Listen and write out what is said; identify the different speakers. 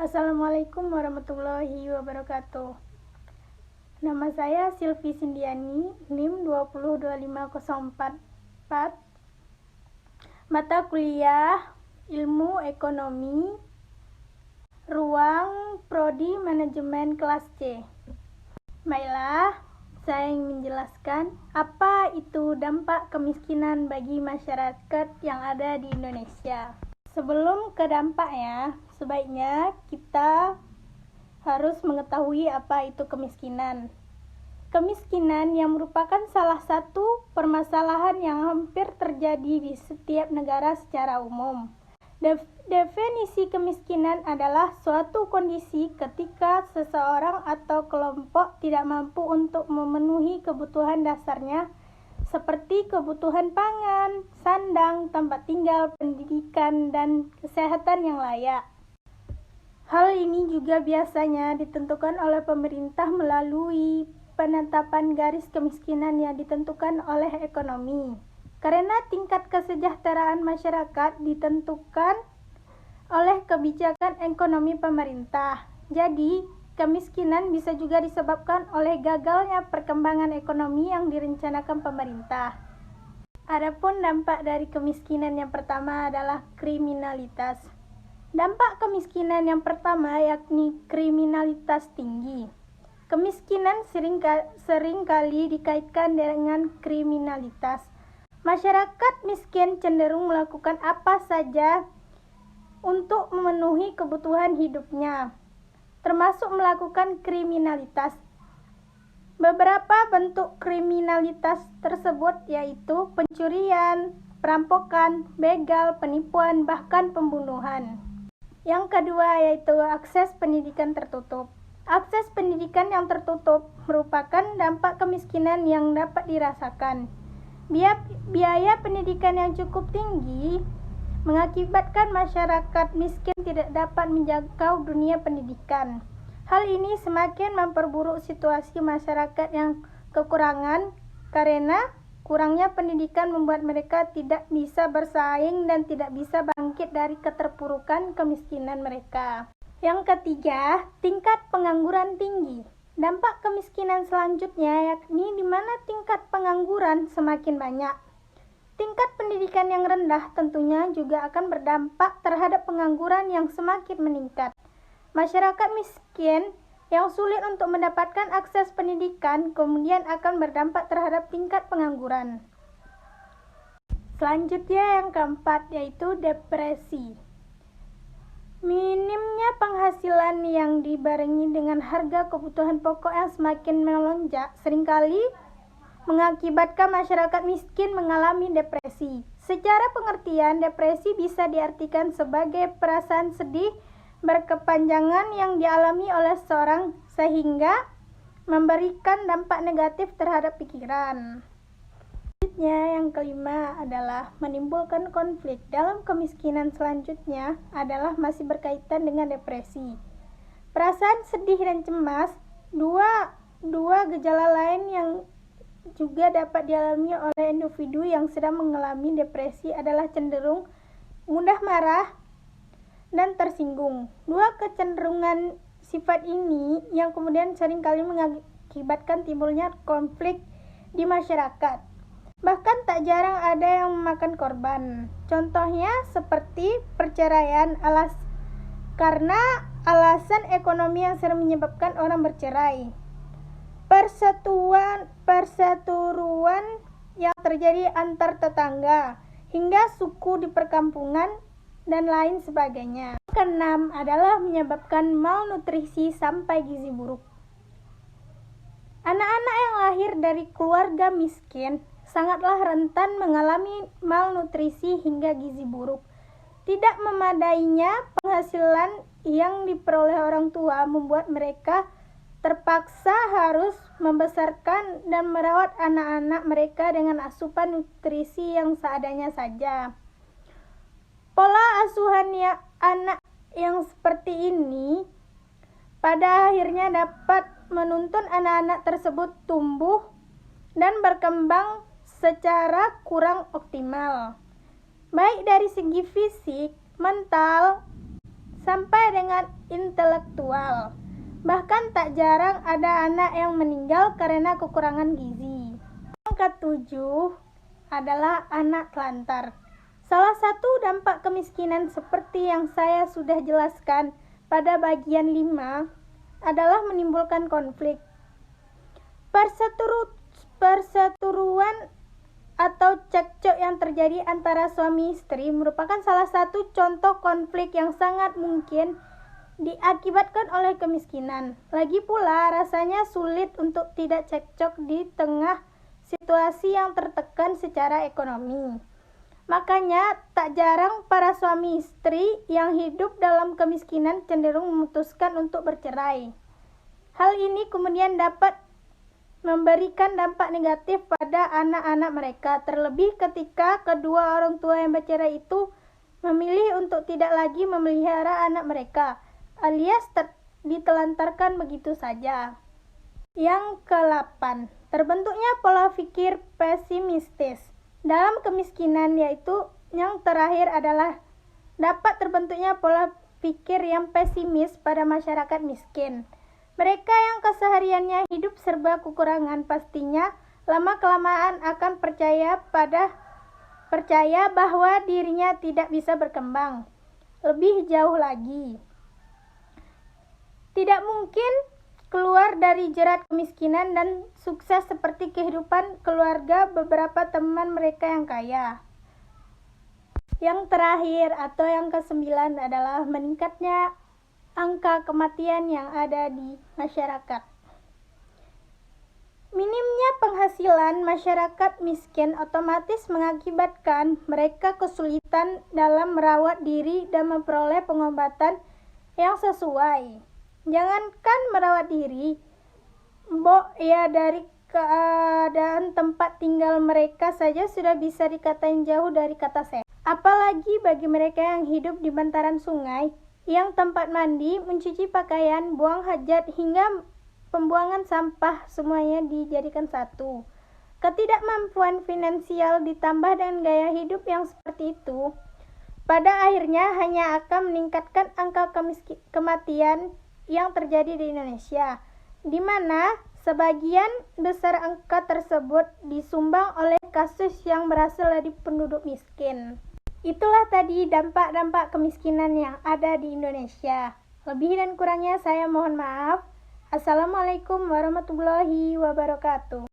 Speaker 1: Assalamualaikum warahmatullahi wabarakatuh. Nama saya Silvi Sindiani, NIM 2025044. Mata kuliah Ilmu Ekonomi, ruang Prodi Manajemen kelas C. Baiklah, saya ingin menjelaskan apa itu dampak kemiskinan bagi masyarakat yang ada di Indonesia. Sebelum ke dampaknya, sebaiknya kita harus mengetahui apa itu kemiskinan. Kemiskinan yang merupakan salah satu permasalahan yang hampir terjadi di setiap negara secara umum. Definisi kemiskinan adalah suatu kondisi ketika seseorang atau kelompok tidak mampu untuk memenuhi kebutuhan dasarnya seperti kebutuhan pangan, sandang, tempat tinggal, pendidikan, dan kesehatan yang layak. Hal ini juga biasanya ditentukan oleh pemerintah melalui penetapan garis kemiskinan yang ditentukan oleh ekonomi. Karena tingkat kesejahteraan masyarakat ditentukan oleh kebijakan ekonomi pemerintah. Jadi, kemiskinan bisa juga disebabkan oleh gagalnya perkembangan ekonomi yang direncanakan pemerintah. Adapun dampak dari kemiskinan yang pertama adalah kriminalitas. Dampak kemiskinan yang pertama yakni kriminalitas tinggi. Kemiskinan sering kali dikaitkan dengan kriminalitas. Masyarakat miskin cenderung melakukan apa saja untuk memenuhi kebutuhan hidupnya, termasuk melakukan kriminalitas. Beberapa bentuk kriminalitas tersebut yaitu pencurian, perampokan, begal, penipuan, bahkan pembunuhan. Yang kedua yaitu akses pendidikan tertutup. Akses pendidikan yang tertutup merupakan dampak kemiskinan yang dapat dirasakan. Biaya pendidikan yang cukup tinggi mengakibatkan masyarakat miskin tidak dapat menjangkau dunia pendidikan. Hal ini semakin memperburuk situasi masyarakat yang kekurangan karena kurangnya pendidikan membuat mereka tidak bisa bersaing dan tidak bisa bangkit dari keterpurukan kemiskinan mereka. Yang ketiga, tingkat pengangguran tinggi. Dampak kemiskinan selanjutnya yakni di mana tingkat pengangguran semakin banyak. Tingkat pendidikan yang rendah tentunya juga akan berdampak terhadap pengangguran yang semakin meningkat. Masyarakat miskin yang sulit untuk mendapatkan akses pendidikan kemudian akan berdampak terhadap tingkat pengangguran. Selanjutnya yang keempat yaitu depresi. Minimnya penghasilan yang dibarengi dengan harga kebutuhan pokok yang semakin melonjak seringkali mengakibatkan masyarakat miskin mengalami depresi. Secara pengertian, depresi bisa diartikan sebagai perasaan sedih berkepanjangan yang dialami oleh seseorang sehingga memberikan dampak negatif terhadap pikiran. Selanjutnya yang kelima adalah menimbulkan konflik. Dalam kemiskinan selanjutnya adalah masih berkaitan dengan depresi. Perasaan sedih dan cemas, dua gejala lain yang juga dapat dialami oleh individu yang sedang mengalami depresi adalah cenderung mudah marah dan tersinggung. Dua kecenderungan sifat ini yang kemudian seringkali mengakibatkan timbulnya konflik di masyarakat. Bahkan tak jarang ada yang memakan korban. Contohnya seperti perceraian karena alasan ekonomi yang sering menyebabkan orang bercerai. Perseteruan yang terjadi antar tetangga hingga suku di perkampungan dan lain sebagainya. Keenam adalah menyebabkan malnutrisi sampai gizi buruk. Anak-anak yang lahir dari keluarga miskin sangatlah rentan mengalami malnutrisi hingga gizi buruk. Tidak memadainya penghasilan yang diperoleh orang tua membuat mereka terpaksa harus membesarkan dan merawat anak-anak mereka dengan asupan nutrisi yang seadanya saja. Pola asuhan anak yang seperti ini pada akhirnya dapat menuntun anak-anak tersebut tumbuh dan berkembang secara kurang optimal, baik dari segi fisik, mental, sampai dengan intelektual. Bahkan tak jarang ada anak yang meninggal karena kekurangan gizi. Yang ketujuh adalah anak telantar. Salah satu dampak kemiskinan seperti yang saya sudah jelaskan pada bagian 5 adalah menimbulkan konflik. Perseteruan atau cekcok yang terjadi antara suami istri merupakan salah satu contoh konflik yang sangat mungkin diakibatkan oleh kemiskinan. Lagi pula rasanya sulit untuk tidak cekcok di tengah situasi yang tertekan secara ekonomi. Makanya tak jarang para suami istri yang hidup dalam kemiskinan cenderung memutuskan untuk bercerai. Hal ini kemudian dapat memberikan dampak negatif pada anak-anak mereka, terlebih ketika kedua orang tua yang bercerai itu memilih untuk tidak lagi memelihara anak mereka, alias ditelantarkan begitu saja. Yang ke-8, terbentuknya pola pikir pesimistis dalam kemiskinan, yaitu yang terakhir adalah dapat terbentuknya pola pikir yang pesimis pada masyarakat miskin. Mereka yang kesehariannya hidup serba kekurangan pastinya lama-kelamaan akan percaya bahwa dirinya tidak bisa berkembang lebih jauh lagi. Tidak mungkin keluar dari jerat kemiskinan dan sukses seperti kehidupan keluarga beberapa teman mereka yang kaya. Yang terakhir atau yang ke-9 adalah meningkatnya angka kematian yang ada di masyarakat. Minimnya penghasilan masyarakat miskin otomatis mengakibatkan mereka kesulitan dalam merawat diri dan memperoleh pengobatan yang sesuai. Jangankan merawat diri, dari keadaan tempat tinggal mereka saja sudah bisa dikatain jauh dari kata sehat. Apalagi bagi mereka yang hidup di bantaran sungai, yang tempat mandi, mencuci pakaian, buang hajat, hingga pembuangan sampah semuanya dijadikan satu. Ketidakmampuan finansial ditambah dengan gaya hidup yang seperti itu, pada akhirnya hanya akan meningkatkan angka kematian yang terjadi di Indonesia, di mana sebagian besar angka tersebut disumbang oleh kasus yang berasal dari penduduk miskin. Itulah tadi dampak-dampak kemiskinan yang ada di Indonesia. Lebih dan kurangnya saya mohon maaf. Assalamualaikum warahmatullahi wabarakatuh.